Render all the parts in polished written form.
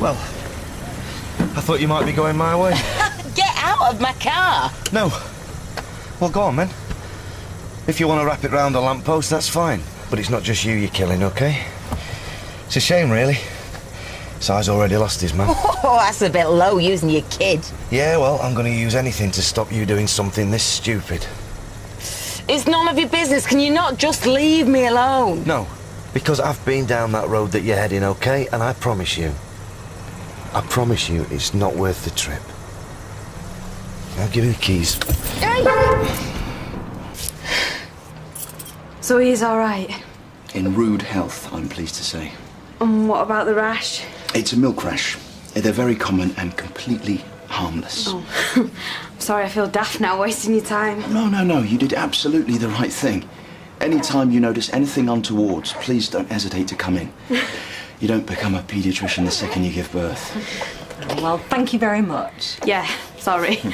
Well, I thought you might be going my way. Get out of my car! No. Well, go on, then. If you want to wrap it round a lamppost, that's fine. But it's not just you you're killing, OK? It's a shame, really. Si's already lost his man. Oh, that's a bit low, using your kid. Yeah, well, I'm going to use anything to stop you doing something this stupid. It's none of your business. Can you not just leave me alone? No, because I've been down that road that you're heading, OK? And I promise you it's not worth the trip. Now give me the keys. So he's all right? In rude health, I'm pleased to say. And what about the rash? It's a milk rash. They're very common and completely harmless. Oh, I'm sorry, I feel daft now, wasting your time. No, you did absolutely the right thing. Anytime you notice anything untoward, please don't hesitate to come in. You don't become a paediatrician the second you give birth. Oh, well, thank you very much. Yeah, sorry. I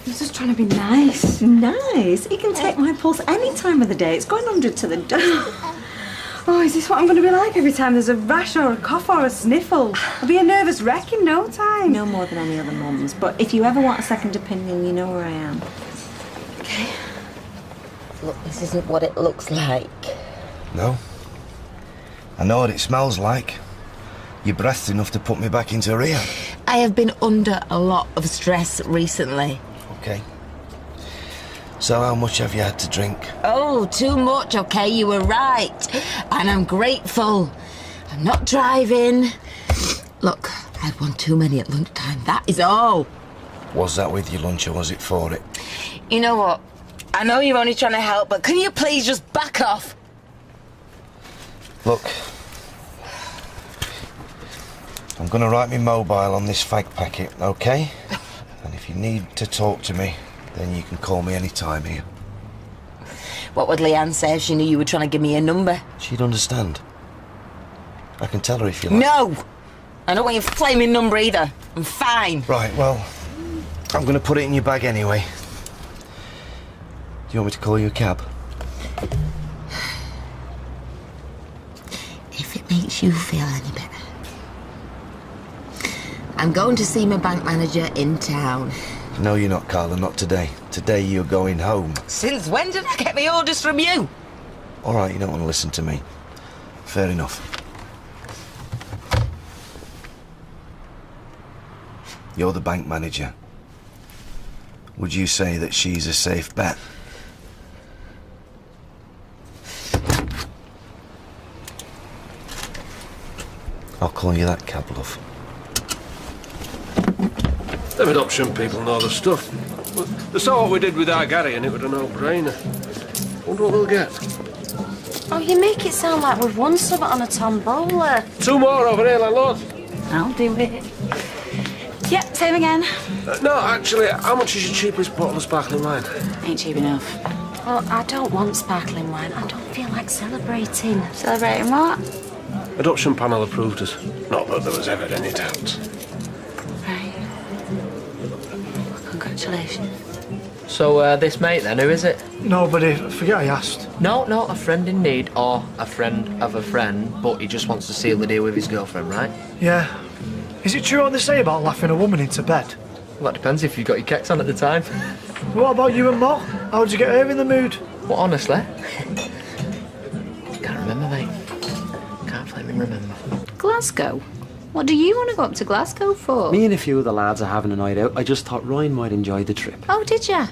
was just trying to be nice. Nice. He can take my pulse any time of the day. It's going 100 to the dozen. Oh, is this what I'm going to be like every time there's a rash or a cough or a sniffle? I'll be a nervous wreck in no time. No more than any other mums. But if you ever want a second opinion, you know where I am. Okay. Look, this isn't what it looks like. No. I know what it smells like. Your breath's enough to put me back into Rio. I have been under a lot of stress recently. OK. So how much have you had to drink? Oh, too much, OK? You were right. And I'm grateful. I'm not driving. Look, I had one too many at lunchtime, that is all. Was that with your lunch or was it for it? You know what? I know you're only trying to help, but can you please just back off? Look. I'm going to write me mobile on this fag packet, OK? And if you need to talk to me, then you can call me any time here. What would Leanne say if she knew you were trying to give me a number? She'd understand. I can tell her if you like. No! I don't want your flaming number either. I'm fine. Right, well, I'm going to put it in your bag anyway. Do you want me to call you a cab? If it makes you feel any better. I'm going to see my bank manager in town. No, you're not, Carla, not today. Today you're going home. Since when did I get my orders from you? All right, you don't want to listen to me. Fair enough. You're the bank manager. Would you say that she's a safe bet? I'll call you that, cab love. Them adoption people know the stuff. They saw what we did with our Gary and it was a no-brainer. Wonder what we'll get. Oh, you make it sound like we've won something on a tombola. 2 more over here, landlord. I'll do it. Yep, same again. No, actually, how much is your cheapest bottle of sparkling wine? Ain't cheap enough. Well, I don't want sparkling wine. I don't feel like celebrating. Celebrating what? Adoption panel approved us. Not that there was ever any doubt. Right. Congratulations. So, this mate then, who is it? Nobody. I forget I asked. No, a friend in need, or a friend of a friend, but he just wants to seal the deal with his girlfriend, right? Yeah. Is it true what they say about laughing a woman into bed? Well, that depends if you've got your kecks on at the time. What about you and Mo? How'd you get her in the mood? Well, honestly, can't remember, mate. Can't flaming remember. Glasgow? What do you want to go up to Glasgow for? Me and a few of the lads are having a night out. I just thought Ryan might enjoy the trip. Oh, did ya?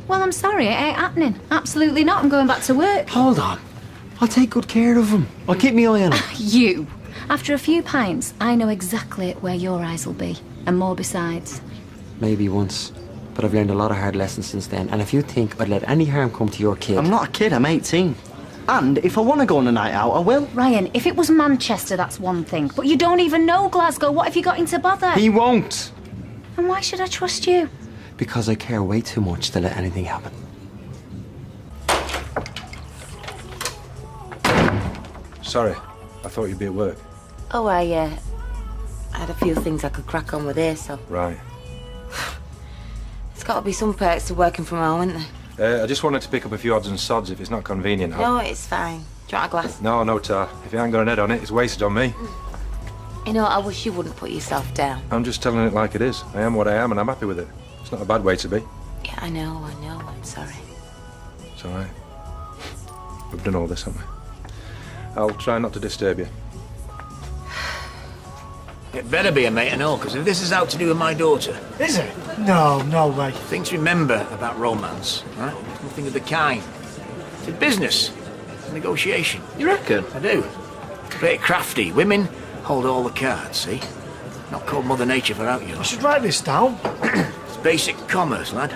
Well, I'm sorry, it ain't happening. Absolutely not. I'm going back to work. Hold on. I'll take good care of him. I'll keep my eye on him. You. After a few pints, I know exactly where your eyes will be. And more besides. Maybe once. But I've learned a lot of hard lessons since then. And if you think I'd let any harm come to your kid... I'm not a kid, I'm 18. And if I want to go on a night out, I will. Ryan, if it was Manchester, that's one thing. But you don't even know Glasgow. What have you got into bother? He won't. And why should I trust you? Because I care way too much to let anything happen. Sorry, I thought you'd be at work. Oh, I had a few things I could crack on with here, so... Right. There's got to be some perks to working from home, isn't there? I just wanted to pick up a few odds and sods if it's not convenient. No, it's fine. you want a glass? No, no, Tar. If he ain't got an head on it, it's wasted on me. You know, I wish you wouldn't put yourself down. I'm just telling it like it is. I am what I am, and I'm happy with it. It's not a bad way to be. Yeah, I know, I'm sorry. It's all right. We've done all this, haven't we? I'll try not to disturb you. It better be a mate and all, because if this is out to do with my daughter... Is it? No, no way. Things to remember about romance, right? Nothing of the kind. It's a business. It's a negotiation. You reckon? I do. Very crafty. Women hold all the cards, see? Not called Mother Nature for out you. I should write this down. It's basic commerce, lad.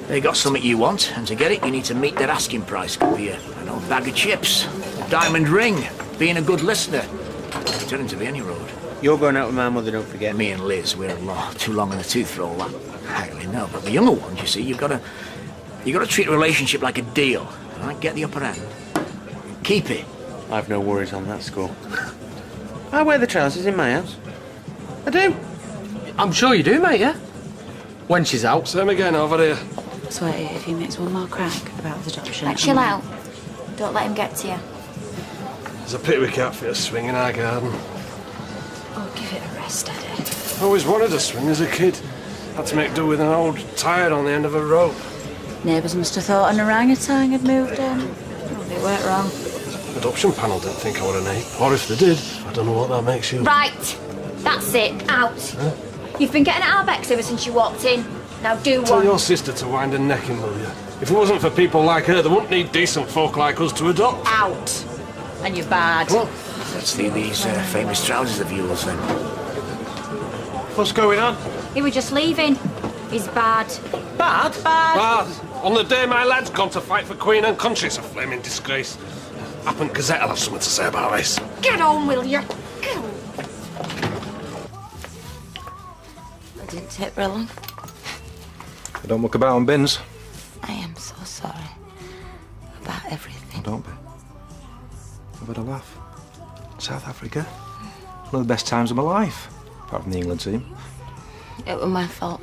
They got something you want, and to get it, you need to meet their asking price. Could be an old bag of chips, a diamond ring, being a good listener. Turning to be any road. You're going out with my mother, don't forget. Me and Liz, we're too long in the tooth for all that. I really know, but the younger ones, you see, you've got to treat a relationship like a deal. All right, get the upper hand. Keep it. I've no worries on that score. I wear the trousers in my house. I do. I'm sure you do, mate, yeah? When she's out. Same again over here. Sweaty, if he makes one more crack about his adoption... Like, chill out. Don't let him get to you. There's a pity we can't fit a swing in our garden. Oh, give it a rest, Eddie. I always wanted a swing as a kid. Had to make do with an old tyre on the end of a rope. Neighbours must have thought an orangutan had moved in. Oh, they weren't wrong. Adoption panel didn't think I were an ape. Or if they did, I don't know what that makes you. Right. That's it. Out. Huh? You've been getting at our backs ever since you walked in. Now do Tell one. your sister to wind her neck in, will you? If it wasn't for people like her, they wouldn't need decent folk like us to adopt. Out. And you're bad. What? Let's see these famous trousers of yours, then. What's going on? He was just leaving. He's bad. Bad? Bad. Bad. On the day my lad's gone to fight for Queen and country, it's a flaming disgrace. Happen Gazette will have something to say about this. Get on, will you? Get on. I didn't take very long. I don't muck about on bins. I am so sorry about everything. Oh, don't be. I've had a laugh. South Africa. One of the best times of my life. Apart from the England team. It was my fault.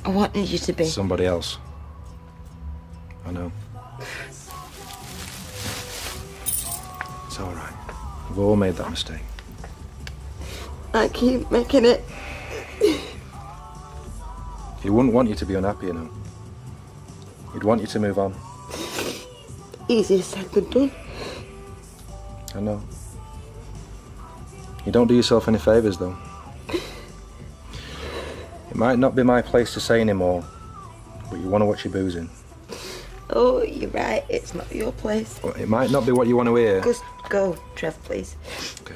I wanted you to be. Somebody else. I know. It's all right. We've all made that mistake. I keep making it. He wouldn't want you to be unhappy, you know. He'd want you to move on. Easier said than done. I know. You don't do yourself any favours, though. It might not be my place to say anymore, but you want to watch your boozing. Oh, you're right. It's not your place. Well, it might not be what you want to hear. Just go, Trev, please. Okay.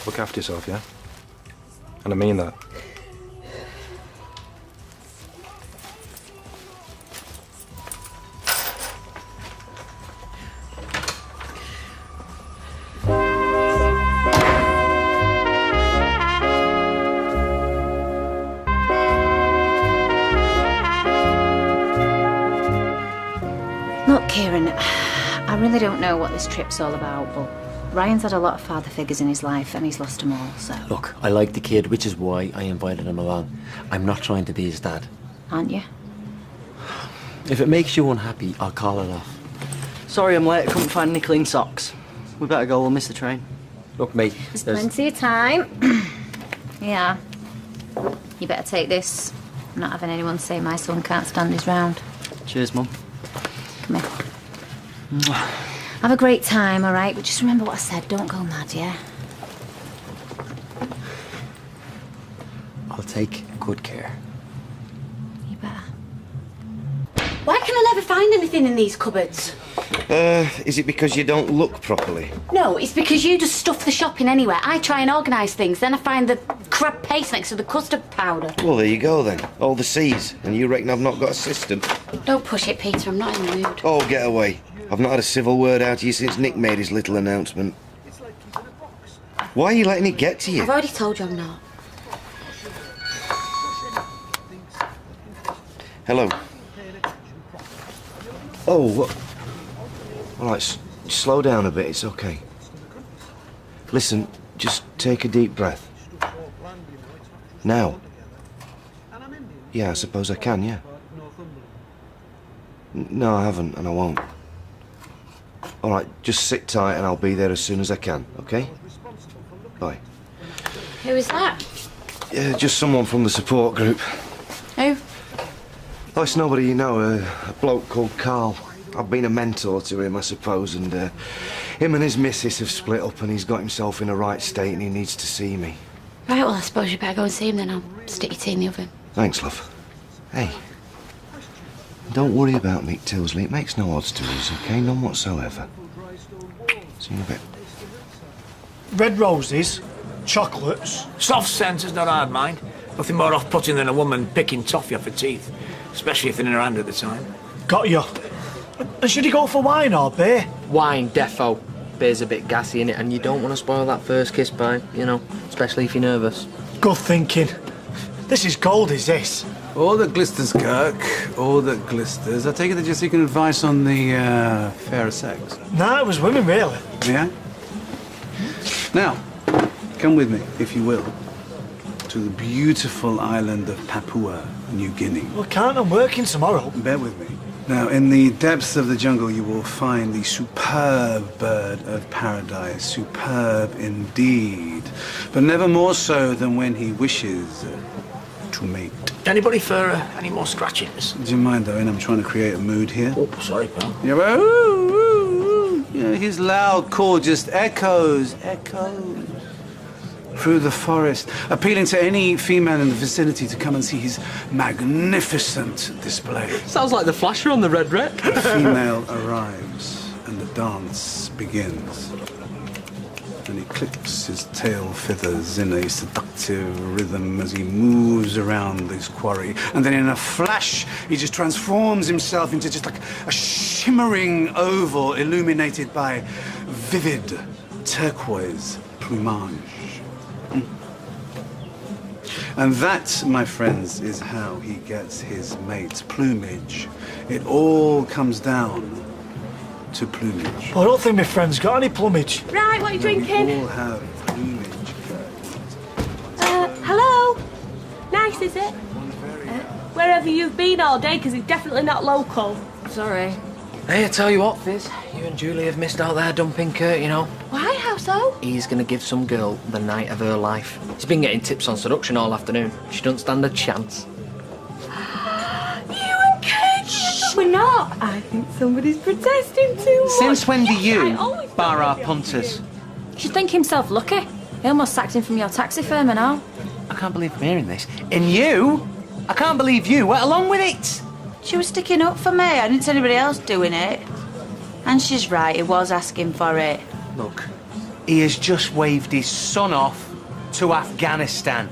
Look after yourself, yeah? And I mean that. Look, Kieran, I really don't know what this trip's all about, but Ryan's had a lot of father figures in his life and he's lost them all, so... Look, I like the kid, which is why I invited him along. I'm not trying to be his dad. Aren't you? If it makes you unhappy, I'll call it off. Sorry I'm late, I couldn't find any clean socks. We better go, we'll miss the train. Look, mate, There's plenty of time. Yeah. You better take this. I'm not having anyone say my son can't stand his round. Cheers, Mum. Come here. Have a great time, all right? But just remember what I said. Don't go mad, yeah? I'll take good care. You better. Why can I never find anything in these cupboards? Is it because you don't look properly? No, it's because you just stuff the shopping anywhere. I try and organise things, then I find the crab paste next to the custard powder. Well, there you go then. All the C's. And you reckon I've not got a system? Don't push it, Peter. I'm not in the mood. Oh, get away. I've not had a civil word out of you since Nick made his little announcement. Why are you letting it get to you? I've already told you I'm not. Hello. Oh, what? All right, slow down a bit. It's okay. Listen, just take a deep breath. Now. Yeah, I suppose I can, yeah. No, I haven't, and I won't. All right, just sit tight and I'll be there as soon as I can, OK? Bye. Who is that? Yeah, just someone from the support group. Who? Oh, it's nobody you know, a bloke called Carl. I've been a mentor to him, I suppose, and him and his missus have split up and he's got himself in a right state and he needs to see me. Right, well, I suppose you better go and see him then. I'll stick your tea in the oven. Thanks, love. Hey, don't worry about Mick Tilsley. It makes no odds to us, OK? None whatsoever. See you in a bit. Red roses, chocolates. Soft scent is not hard, mind. Nothing more off-putting than a woman picking toffee off her teeth, especially if they're in her hand at the time. Got you. And should he go for wine or beer? Wine, defo. Beer's a bit gassy in it, and you don't want to spoil that first kiss by, you know, especially if you're nervous. Good thinking. This is gold, is this? All that glisters, Kirk. All that glisters. I take it that you're seeking advice on the fairer sex. No, it was women, really. Yeah? Now, come with me, if you will, to the beautiful island of Papua New Guinea. Well, can't. I'm working tomorrow. Bear with me. Now, in the depths of the jungle, you will find the superb bird of paradise. Superb indeed. But never more so than when he wishes to mate. Anybody for any more scratchings? Do you mind, Owen? I'm trying to create a mood here. Oh, sorry, pal. Yeah, but, ooh, ooh, ooh. Yeah, his loud call just echoes through the forest, appealing to any female in the vicinity to come and see his magnificent display. Sounds like the flasher on the red wreck. The female arrives and the dance begins. And he clicks his tail feathers in a seductive rhythm as he moves around his quarry. And then in a flash, he just transforms himself into just like a shimmering oval illuminated by vivid turquoise plumage. And that, my friends, is how he gets his mate. Plumage. It all comes down to plumage. Well, I don't think my friend's got any plumage. Right, what are you drinking? We all have plumage. Hello? Nice, is it? Wherever you've been all day, because it's definitely not local. Sorry. Hey, I tell you what, Fizz, you and Julie have missed out there dumping Kurt, you know. Why? How so? He's gonna give some girl the night of her life. He's been getting tips on seduction all afternoon. She doesn't stand a chance. You and Kurt? We're not. I think somebody's protesting too much. Since when do you I always bar our thought punters? You should think himself lucky. He almost sacked him from your taxi firm and all. I can't believe I'm hearing this. And you? I can't believe you went along with it. She was sticking up for me. I didn't see anybody else doing it. And she's right, he was asking for it. Look, he has just waved his son off to Afghanistan.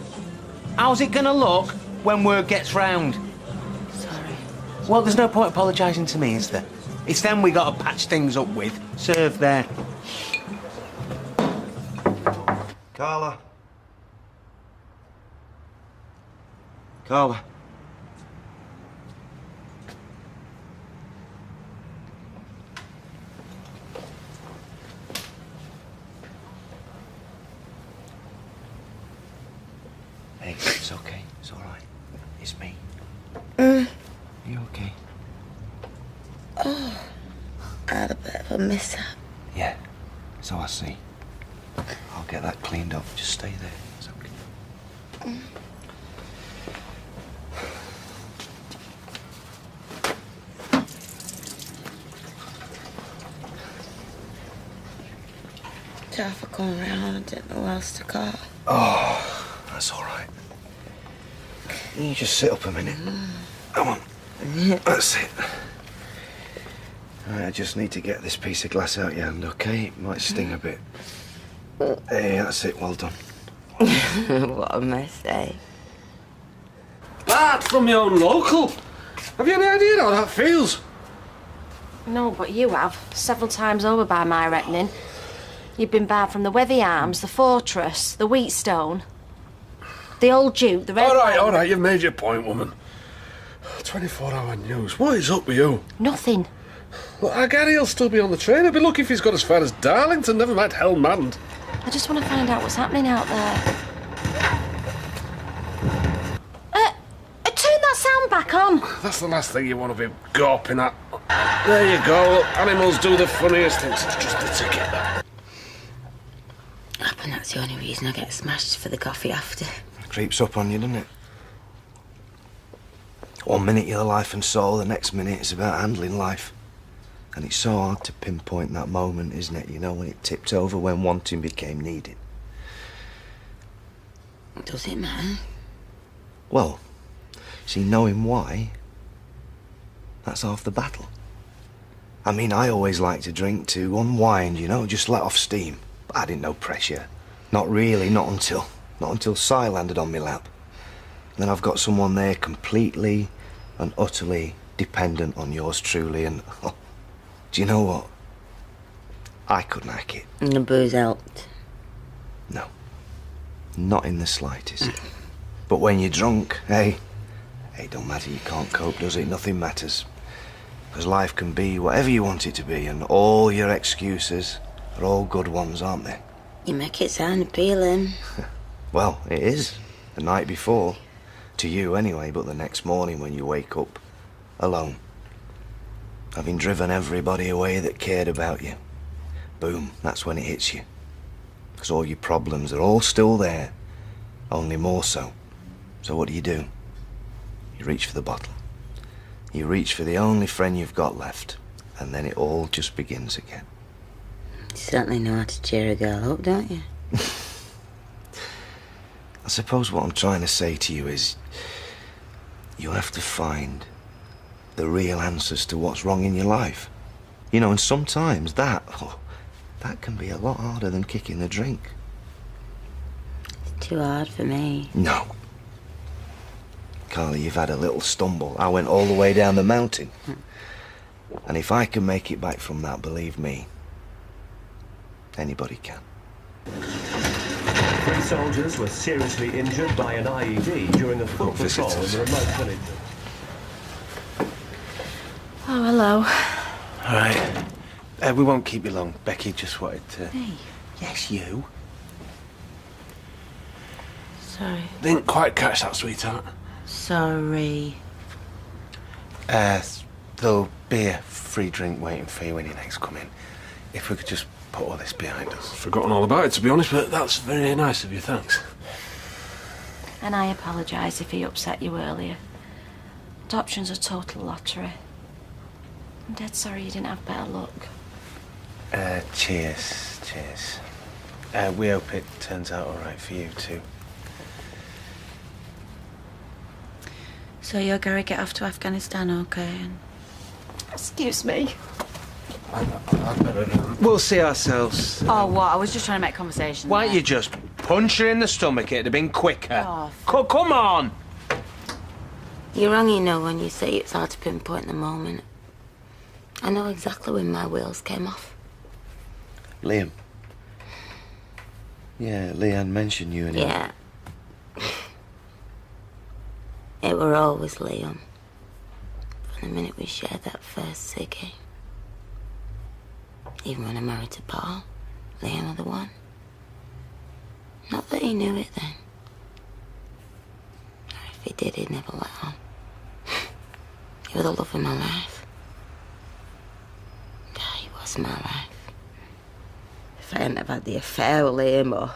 How's it gonna look when word gets round? Sorry. Well, there's no point apologising to me, is there? It's them we gotta patch things up with. Serve there. Carla. Carla. Hey, it's okay. It's all right. It's me. You okay? Oh, I had a bit of a mishap. Yeah, so I see. I'll get that cleaned up. Just stay there. It's okay. Traffic coming round. I didn't know who else to call. Oh, that's all right. You just sit up a minute. Come on. That's it. All right, I just need to get this piece of glass out your hand, okay? It might sting a bit. Hey, that's it. Well done. What a mistake. Bart from your own local. Have you any idea how that feels? No, but you have. Several times over by my reckoning. You've been barred from the Wethy Arms, the Fortress, the Wheatstone, the Old Duke, the Red... All right, you've made your point, woman. 24-hour news. What is up with you? Nothing. Well, our Gary'll still be on the train. I'd be lucky if he's got as far as Darlington, never mind Hellmand. I just want to find out what's happening out there. Turn that sound back on. That's the last thing you want to be gawping at. There you go. Look, animals do the funniest things. It's just the ticket. And that's the only reason I get smashed for the coffee after. It creeps up on you, doesn't it? One minute you're life and soul, the next minute it's about handling life. And it's so hard to pinpoint that moment, isn't it? You know, when it tipped over, when wanting became needed. Does it matter? Well, see, knowing why, that's half the battle. I mean, I always like to drink to unwind, you know, just let off steam. But I didn't know pressure. Not really, not until Si landed on my lap. Then I've got someone there completely and utterly dependent on yours truly, and oh, do you know what? I couldn't hack it. And the booze helped? No. Not in the slightest. But when you're drunk, hey, it don't matter, you can't cope, does it? Nothing matters. Because life can be whatever you want it to be, and all your excuses are all good ones, aren't they? You make it sound appealing. Well, it is. The night before. To you anyway, but the next morning when you wake up, alone. Having driven everybody away that cared about you. Boom, that's when it hits you. Because all your problems are all still there, only more so. So what do? You reach for the bottle. You reach for the only friend you've got left, and then it all just begins again. You certainly know how to cheer a girl up, don't you? I suppose what I'm trying to say to you is, you have to find the real answers to what's wrong in your life. You know, and sometimes that can be a lot harder than kicking the drink. It's too hard for me. No. Carly, you've had a little stumble. I went all the way down the mountain. And if I can make it back from that, believe me, anybody can. 3 soldiers were seriously injured by an IED during a foot patrol in the remote village. Oh, hello. All right. We won't keep you long. Becky just wanted to... Hey. Yes, you. Sorry. Didn't quite catch that, sweetheart. Sorry. There'll be a free drink waiting for you when you next come in. If we could just put all this behind us. Forgotten all about it, to be honest, but that's very nice of you, thanks. And I apologise if he upset you earlier. Adoption's a total lottery. I'm dead sorry you didn't have better luck. Cheers. We hope it turns out all right for you, too. So you're going to get off to Afghanistan, okay? Excuse me. We'll see ourselves. Oh, what? I was just trying to make conversation. Why don't you just punch her in the stomach? It'd have been quicker. Oh, Come on! You're wrong, you know, when you say it's hard to pinpoint the moment. I know exactly when my wheels came off. Liam. Yeah, Leanne mentioned you and him. Yeah. It were always Liam. From the minute we shared that first ciggy. Even when I married to Paul, Liam was the one. Not that he knew it then. Or if he did, he'd never let on. He was the love of my life. Yeah, he was my life. If I hadn't have had the affair with Liam, or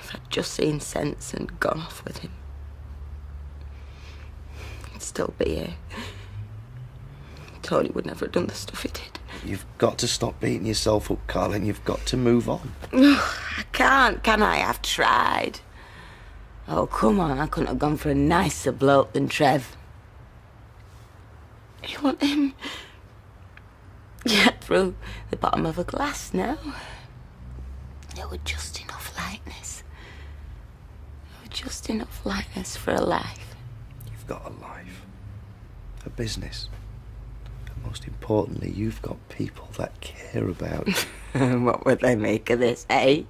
if I'd just seen sense and gone off with him, I'd still be here. Tony would never have done the stuff he did. You've got to stop beating yourself up, Carlin. You've got to move on. I can't, can I? I've tried. Oh, come on. I couldn't have gone for a nicer bloke than Trev. You want him? Yeah, through the bottom of a glass now. There were just enough lightness. There were just enough lightness for a life. You've got a life. A business. Most importantly, you've got people that care about you. What would they make of this, eh?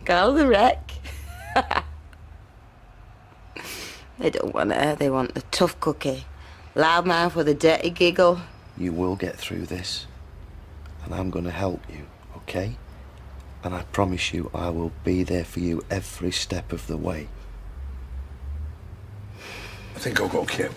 Call the wreck. They don't want her, they want the tough cookie. Loudmouth with a dirty giggle. You will get through this. And I'm going to help you, okay? And I promise you I will be there for you every step of the way. think I'll go kip.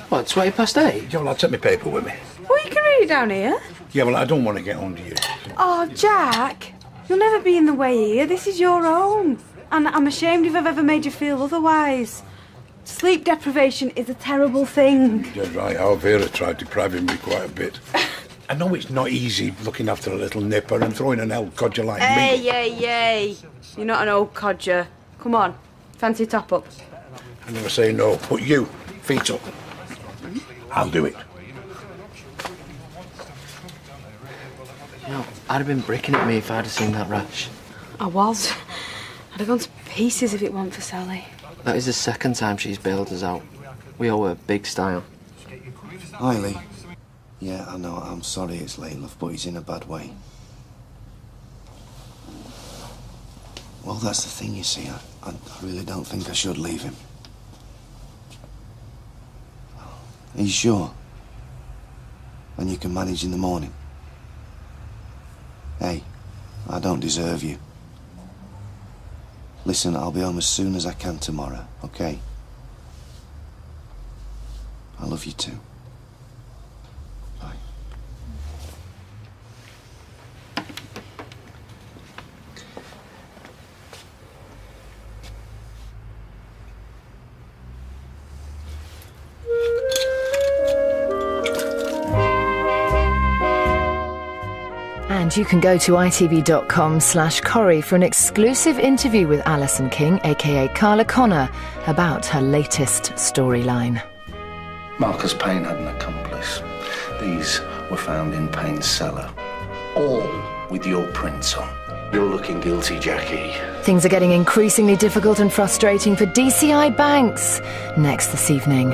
What, 8:20? Yeah, well, I'll take my paper with me. Well, you can read it down here. Yeah, well, I don't want to get under you. Oh, Jack, you'll never be in the way here. This is your own. And I'm ashamed if I've ever made you feel otherwise. Sleep deprivation is a terrible thing. You're right, our Vera tried depriving me quite a bit. I know it's not easy looking after a little nipper and throwing an old codger like me. Hey. You're not an old codger. Come on, fancy a top-up? I never say no, but you, feet up. I'll do it. You know, I'd have been bricking at me if I'd have seen that rash. I was. I'd have gone to pieces if it weren't for Sally. That is the second time she's bailed us out. We owe her big style. Hi, Lee. Yeah, I know, I'm sorry it's late, love, but he's in a bad way. Well, that's the thing, you see. I really don't think I should leave him. Are you sure? And you can manage in the morning? Hey, I don't deserve you. Listen, I'll be home as soon as I can tomorrow, okay? I love you too. Bye. And you can go to itv.com/Corrie for an exclusive interview with Alison King, aka Carla Connor, about her latest storyline. Marcus Payne had an accomplice. These were found in Payne's cellar, all with your prints on. You're looking guilty, Jackie. Things are getting increasingly difficult and frustrating for DCI banks. Next this evening.